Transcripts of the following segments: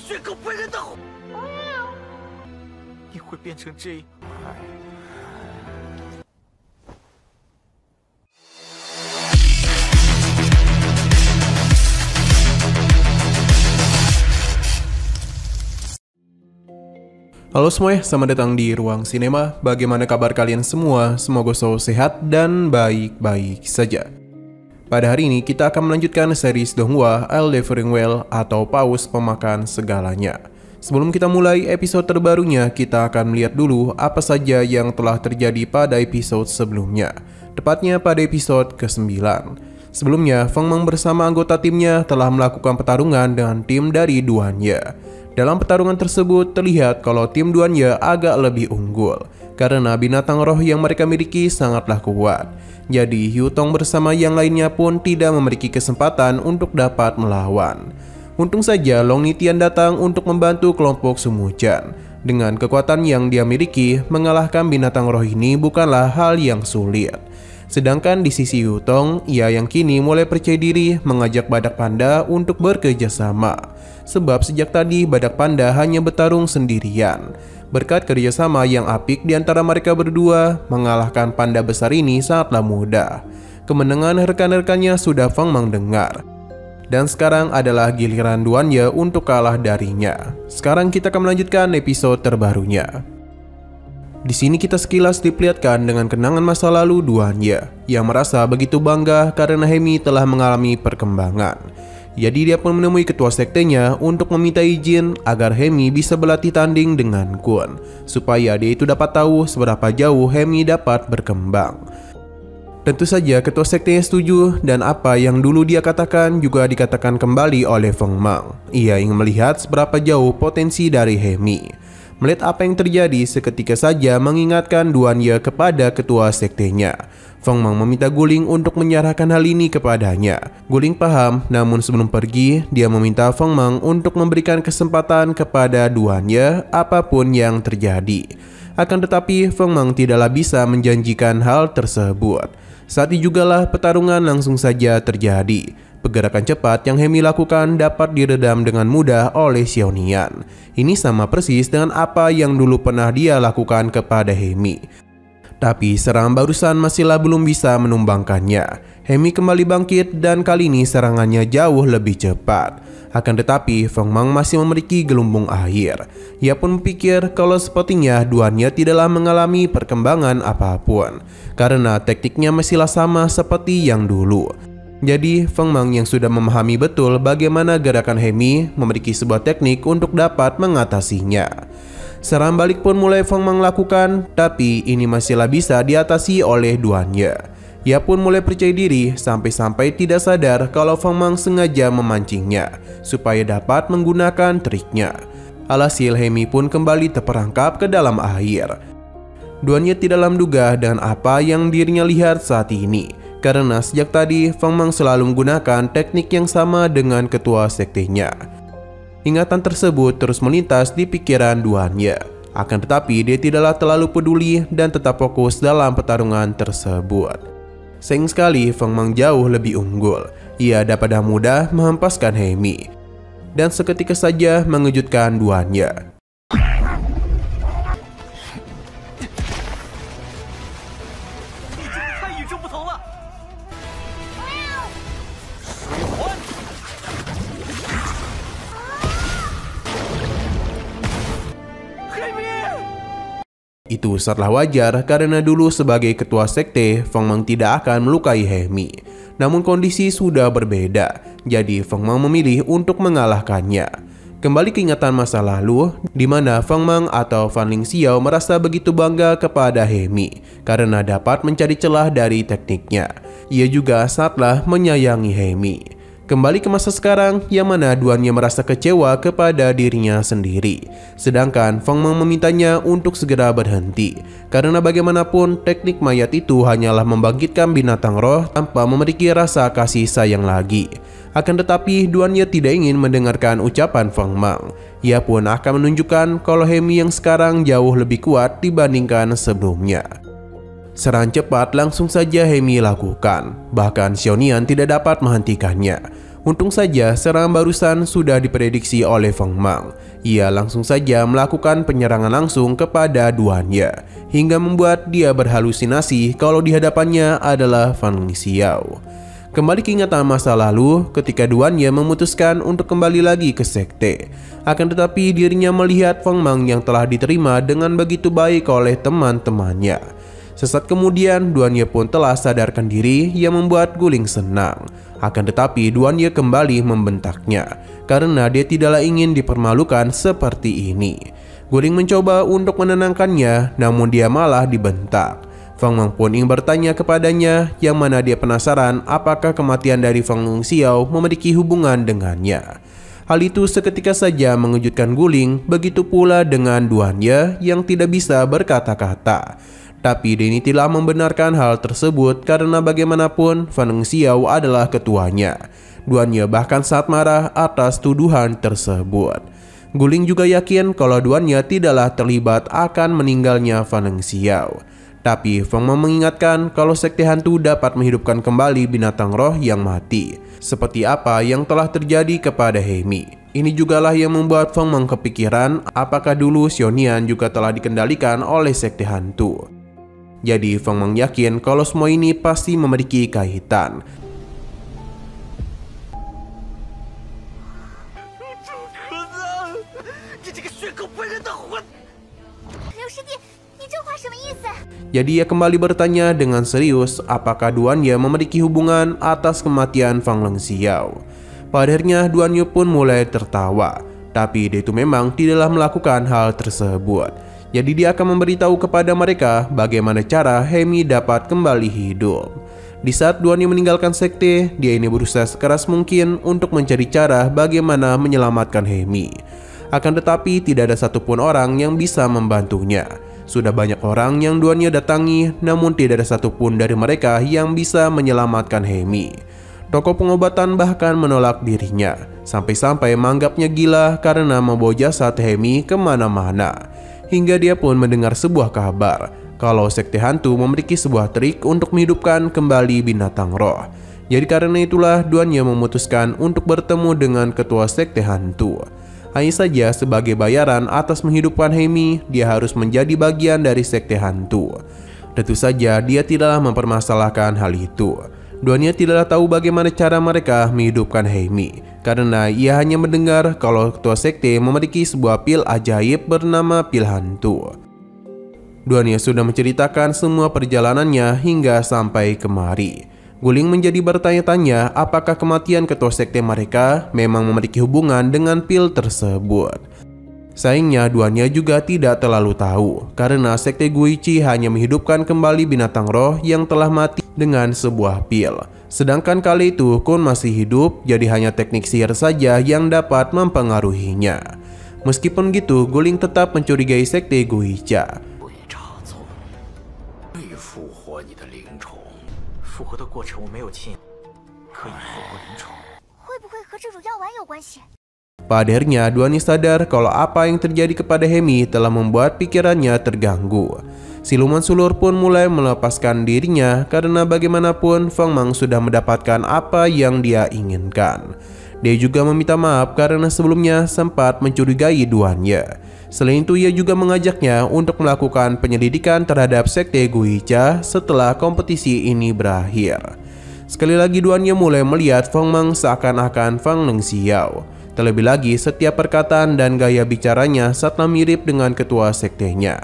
血口被人盗，你会变成这样。 Halo semuanya, selamat datang di Ruang Sinema. Bagaimana kabar kalian semua? Semoga selalu sehat dan baik-baik saja. Pada hari ini kita akan melanjutkan series Donghua Elden Well atau Paus Pemakan Segalanya. Sebelum kita mulai episode terbarunya, kita akan melihat dulu apa saja yang telah terjadi pada episode sebelumnya. Tepatnya pada episode ke-9. Sebelumnya, Feng Meng bersama anggota timnya telah melakukan pertarungan dengan tim dari Duanya. Dalam pertarungan tersebut terlihat kalau tim Duanya agak lebih unggul karena binatang roh yang mereka miliki sangatlah kuat. Jadi Hyutong bersama yang lainnya pun tidak memiliki kesempatan untuk dapat melawan. Untung saja Long Nitian datang untuk membantu kelompok Sumujan. Dengan kekuatan yang dia miliki, mengalahkan binatang roh ini bukanlah hal yang sulit. Sedangkan di sisi Hyutong, ia yang kini mulai percaya diri mengajak Badak Panda untuk bekerja sama. Sebab sejak tadi Badak Panda hanya bertarung sendirian. Berkat kerjasama yang apik di antara mereka berdua, mengalahkan panda besar ini sangatlah mudah. Kemenangan rekan-rekannya sudah Feng Meng dengar. Dan sekarang adalah giliran Duanya untuk kalah darinya. Sekarang kita akan melanjutkan episode terbarunya. Di sini kita sekilas diperlihatkan dengan kenangan masa lalu Duanya yang merasa begitu bangga karena Hemi telah mengalami perkembangan. Jadi dia pun menemui ketua sektenya untuk meminta izin agar Hemi bisa berlatih tanding dengan Kun, supaya dia itu dapat tahu seberapa jauh Hemi dapat berkembang. Tentu saja ketua sektenya setuju dan apa yang dulu dia katakan juga dikatakan kembali oleh Feng Meng. Ia ingin melihat seberapa jauh potensi dari Hemi. Melihat apa yang terjadi, seketika saja mengingatkan Duanya kepada ketua sektenya. Feng Meng meminta Guling untuk menyerahkan hal ini kepadanya. Guling paham, namun sebelum pergi, dia meminta Feng Meng untuk memberikan kesempatan kepada Duanya apapun yang terjadi. Akan tetapi, Feng Meng tidaklah bisa menjanjikan hal tersebut. Saat itu jugalah pertarungan langsung saja terjadi. Pergerakan cepat yang Hemi lakukan dapat diredam dengan mudah oleh Xiaonian. Ini sama persis dengan apa yang dulu pernah dia lakukan kepada Hemi. Tapi serangan barusan masihlah belum bisa menumbangkannya. Hemi kembali bangkit dan kali ini serangannya jauh lebih cepat. Akan tetapi Feng Meng masih memiliki gelombang air. Ia pun berpikir kalau sepertinya Duanya tidaklah mengalami perkembangan apapun, karena tekniknya masihlah sama seperti yang dulu. Jadi Feng Meng yang sudah memahami betul bagaimana gerakan Hemi memiliki sebuah teknik untuk dapat mengatasinya. Serangan balik pun mulai Feng Meng lakukan, tapi ini masihlah bisa diatasi oleh Duanya. Ia pun mulai percaya diri sampai-sampai tidak sadar kalau Feng Meng sengaja memancingnya supaya dapat menggunakan triknya. Alhasil Hemi pun kembali terperangkap ke dalam air. Duanya tidak menduga dengan apa yang dirinya lihat saat ini. Karena sejak tadi Feng Meng selalu menggunakan teknik yang sama dengan ketua sektenya. Ingatan tersebut terus melintas di pikiran Duanya. Akan tetapi dia tidaklah terlalu peduli dan tetap fokus dalam pertarungan tersebut. Sayang sekali Feng Meng jauh lebih unggul. Ia dapat dengan mudah menghempaskan Hemi. Dan seketika saja mengejutkan Duanya. Itu sangatlah wajar karena dulu sebagai ketua sekte, Feng Meng tidak akan melukai Hemi. Namun kondisi sudah berbeda, jadi Feng Meng memilih untuk mengalahkannya. Kembali ke ingatan masa lalu, di mana Feng Meng atau Fan Ling Xiao merasa begitu bangga kepada Hemi karena dapat mencari celah dari tekniknya. Ia juga sangatlah menyayangi Hemi. Kembali ke masa sekarang, yang mana Duanya merasa kecewa kepada dirinya sendiri. Sedangkan Feng Meng memintanya untuk segera berhenti. Karena bagaimanapun, teknik mayat itu hanyalah membangkitkan binatang roh tanpa memiliki rasa kasih sayang lagi. Akan tetapi, Duanya tidak ingin mendengarkan ucapan Feng Meng. Ia pun akan menunjukkan kalau Hemi yang sekarang jauh lebih kuat dibandingkan sebelumnya. Serangan cepat langsung saja Hemi lakukan. Bahkan Xiaonian tidak dapat menghentikannya. Untung saja serangan barusan sudah diprediksi oleh Feng Mang. Ia langsung saja melakukan penyerangan langsung kepada Duan Ye, hingga membuat dia berhalusinasi kalau di hadapannya adalah Fan Lingxiao. Kembali ke ingatan masa lalu ketika Duan Ye memutuskan untuk kembali lagi ke sekte. Akan tetapi dirinya melihat Feng Mang yang telah diterima dengan begitu baik oleh teman-temannya. Sesaat kemudian Duan Ye pun telah sadarkan diri yang membuat Guling senang. Akan tetapi Duan Ye kembali membentaknya karena dia tidaklah ingin dipermalukan seperti ini. Guling mencoba untuk menenangkannya, namun dia malah dibentak. Feng Mang pun ingin bertanya kepadanya, yang mana dia penasaran apakah kematian dari Fan Lingxiao memiliki hubungan dengannya. Hal itu seketika saja mengejutkan Guling, begitu pula dengan Duan Ye yang tidak bisa berkata-kata. Tapi Denny tidak membenarkan hal tersebut karena bagaimanapun Fan Lingxiao adalah ketuanya. Duan Ye bahkan saat marah atas tuduhan tersebut. Guling juga yakin kalau Duan Ye tidaklah terlibat akan meninggalnya Fan Lingxiao. Tapi Feng Mang mengingatkan kalau sekte hantu dapat menghidupkan kembali binatang roh yang mati, seperti apa yang telah terjadi kepada Hemi. Ini jugalah yang membuat Feng Mang kepikiran apakah dulu Xionian juga telah dikendalikan oleh sekte hantu. Jadi Feng Mang yakin kalau semua ini pasti memiliki kaitan. 这个血口不人的混！ 刘师弟，你这话什么意思？ Jadi ia kembali bertanya dengan serius apakah Duan Ye memiliki hubungan atas kematian Fan Lingxiao. Pada akhirnya Duan Ye pun mulai tertawa, tapi dia itu memang tidaklah melakukan hal tersebut. Jadi dia akan memberitahu kepada mereka bagaimana cara Hemi dapat kembali hidup. Di saat Duan Ye meninggalkan sekte, dia ini berusaha sekeras mungkin untuk mencari cara bagaimana menyelamatkan Hemi. Akan tetapi tidak ada satupun orang yang bisa membantunya. Sudah banyak orang yang Duan Ye datangi, namun tidak ada satupun dari mereka yang bisa menyelamatkan Hemi. Toko pengobatan bahkan menolak dirinya, sampai-sampai menganggapnya gila karena membawa jasad Hemi kemana-mana. Hingga dia pun mendengar sebuah kabar kalau sekte hantu memiliki sebuah trik untuk menghidupkan kembali binatang roh. Jadi karena itulah Duan Ye memutuskan untuk bertemu dengan ketua sekte hantu. Hanya saja sebagai bayaran atas menghidupkan Hemi, dia harus menjadi bagian dari sekte hantu. Tentu saja dia tidaklah mempermasalahkan hal itu. Duan Ye tidaklah tahu bagaimana cara mereka menghidupkan Hemi, karena ia hanya mendengar kalau ketua sekte memiliki sebuah pil ajaib bernama pil hantu. Duan Ye sudah menceritakan semua perjalanannya hingga sampai kemari. Guling menjadi bertanya-tanya apakah kematian ketua sekte mereka memang memiliki hubungan dengan pil tersebut. Sayangnya Duan Ye juga tidak terlalu tahu, karena sekte Guichi hanya menghidupkan kembali binatang roh yang telah mati dengan sebuah pil. Sedangkan kali itu Kun masih hidup, jadi hanya teknik sihir saja yang dapat mempengaruhinya. Meskipun gitu, Guling tetap mencurigai sekte Guichi. 复活你的灵虫，复活的过程我没有亲，可以复活灵虫。会不会和这种药丸有关系？ Pada akhirnya Duan Ye sadar kalau apa yang terjadi kepada Hemi telah membuat pikirannya terganggu. Siluman sulur pun mulai melepaskan dirinya karena bagaimanapun Feng Mang sudah mendapatkan apa yang dia inginkan. Dia juga meminta maaf karena sebelumnya sempat mencurigai Duan Ye. Selain itu ia juga mengajaknya untuk melakukan penyelidikan terhadap sekte Guichi setelah kompetisi ini berakhir. Sekali lagi Duan Ye mulai melihat Feng Mang seakan-akan Fan Lingxiao. Terlebih lagi setiap perkataan dan gaya bicaranya sangat mirip dengan ketua sektenya.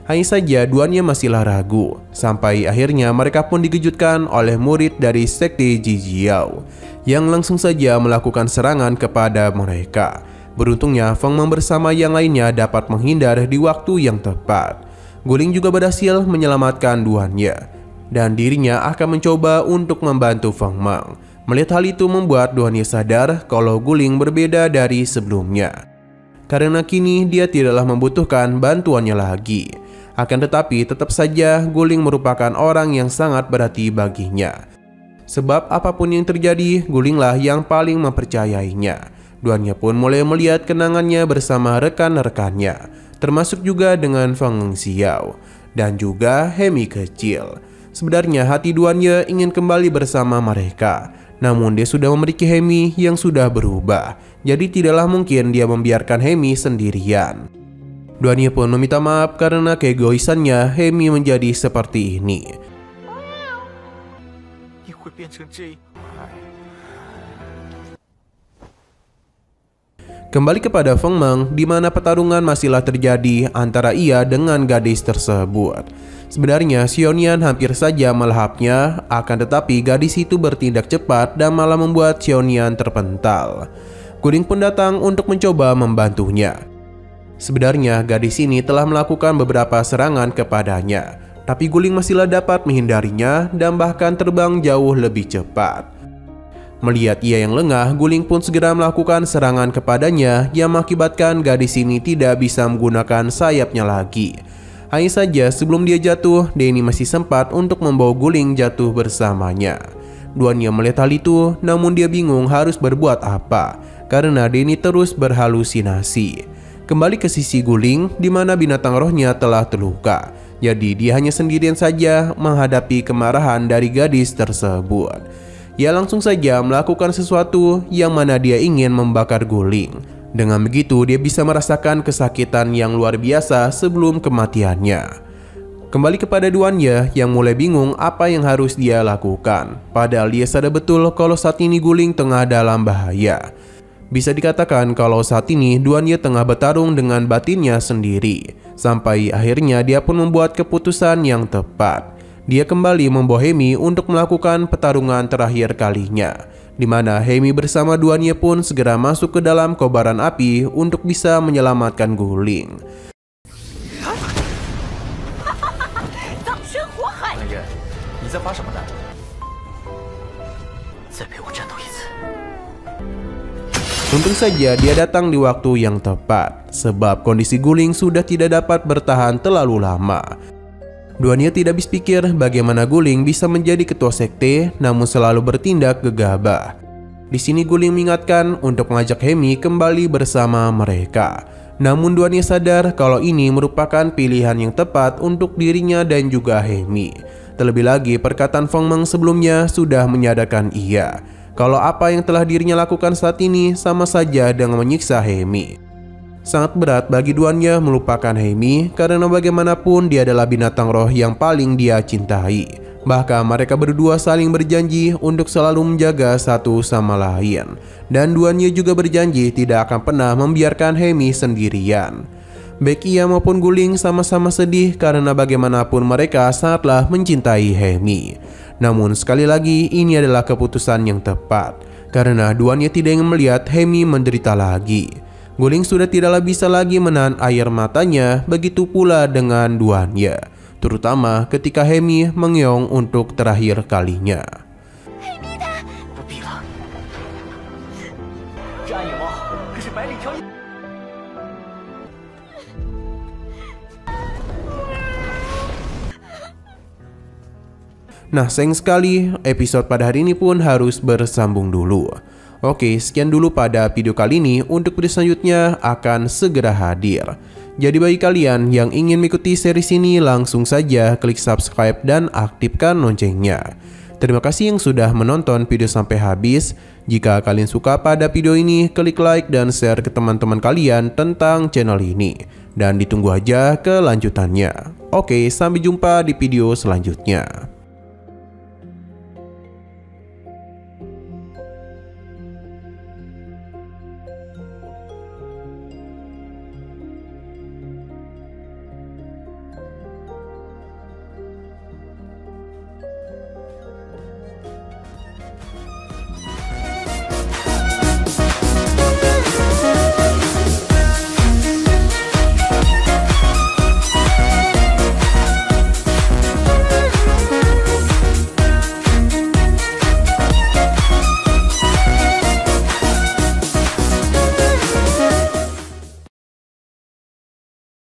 Hanya saja Duan Ye masihlah ragu, sampai akhirnya mereka pun dikejutkan oleh murid dari sekte Jijiao yang langsung saja melakukan serangan kepada mereka. Beruntungnya Feng Mang bersama yang lainnya dapat menghindar di waktu yang tepat. Guling juga berhasil menyelamatkan Duan Ye, dan dirinya akan mencoba untuk membantu Feng Mang. Melihat hal itu membuat Duan Ye sadar kalau Guling berbeda dari sebelumnya, karena kini dia tidaklah membutuhkan bantuannya lagi. Akan tetapi tetap saja Guling merupakan orang yang sangat berarti baginya. Sebab apapun yang terjadi, Gulinglah yang paling mempercayainya. Duan Ye pun mulai melihat kenangannya bersama rekan-rekannya, termasuk juga dengan Fan Lingxiao dan juga Hemi kecil. Sebenarnya hati Duanya ingin kembali bersama mereka, namun dia sudah memiliki Hemi yang sudah berubah, jadi tidaklah mungkin dia membiarkan Hemi sendirian. Duanya pun meminta maaf karena keegoisannya Hemi menjadi seperti ini. Kembali kepada Feng Meng, di mana pertarungan masihlah terjadi antara ia dengan gadis tersebut. Sebenarnya Xiaonian hampir saja melahapnya, akan tetapi gadis itu bertindak cepat dan malah membuat Xiaonian terpental. Guling pun datang untuk mencoba membantunya. Sebenarnya gadis ini telah melakukan beberapa serangan kepadanya, tapi Guling masihlah dapat menghindarinya dan bahkan terbang jauh lebih cepat. Melihat ia yang lengah, Guling pun segera melakukan serangan kepadanya yang mengakibatkan gadis ini tidak bisa menggunakan sayapnya lagi. Hanya saja sebelum dia jatuh, Denny masih sempat untuk membawa Guling jatuh bersamanya. Duanya melihat hal itu, namun dia bingung harus berbuat apa, karena Denny terus berhalusinasi. Kembali ke sisi Guling, di mana binatang rohnya telah terluka. Jadi dia hanya sendirian saja menghadapi kemarahan dari gadis tersebut. Ia langsung saja melakukan sesuatu yang mana dia ingin membakar Guling. Dengan begitu dia bisa merasakan kesakitan yang luar biasa sebelum kematiannya. Kembali kepada Duanya yang mulai bingung apa yang harus dia lakukan. Padahal dia sadar betul kalau saat ini Guling tengah dalam bahaya. Bisa dikatakan kalau saat ini Duanya tengah bertarung dengan batinnya sendiri. Sampai akhirnya dia pun membuat keputusan yang tepat. Dia kembali membawa Hemi untuk melakukan pertarungan terakhir kalinya, di mana Hemi bersama Duanya pun segera masuk ke dalam kobaran api untuk bisa menyelamatkan Guling. Untung saja dia datang di waktu yang tepat, sebab kondisi Guling sudah tidak dapat bertahan terlalu lama. Duanya tidak habis pikir bagaimana Guling bisa menjadi ketua sekte, namun selalu bertindak gegabah. Di sini Guling mengingatkan untuk mengajak Hemi kembali bersama mereka. Namun Duanya sadar kalau ini merupakan pilihan yang tepat untuk dirinya dan juga Hemi. Terlebih lagi perkataan Feng Meng sebelumnya sudah menyadarkan ia kalau apa yang telah dirinya lakukan saat ini sama saja dengan menyiksa Hemi. Sangat berat bagi Duanya melupakan Hemi karena bagaimanapun dia adalah binatang roh yang paling dia cintai. Bahkan mereka berdua saling berjanji untuk selalu menjaga satu sama lain. Dan Duanya juga berjanji tidak akan pernah membiarkan Hemi sendirian. Baik ia maupun Guling sama-sama sedih karena bagaimanapun mereka sangatlah mencintai Hemi. Namun sekali lagi ini adalah keputusan yang tepat, karena Duanya tidak ingin melihat Hemi menderita lagi. Guling sudah tidaklah bisa lagi menahan air matanya, begitu pula dengan Duanya, terutama ketika Hemi mengeong untuk terakhir kalinya. Nah, sayang sekali episode pada hari ini pun harus bersambung dulu. Oke, sekian dulu pada video kali ini. Untuk video selanjutnya akan segera hadir. Jadi bagi kalian yang ingin mengikuti series ini, langsung saja klik subscribe dan aktifkan loncengnya. Terima kasih yang sudah menonton video sampai habis. Jika kalian suka pada video ini, klik like dan share ke teman-teman kalian tentang channel ini. Dan ditunggu aja kelanjutannya. Oke, sampai jumpa di video selanjutnya.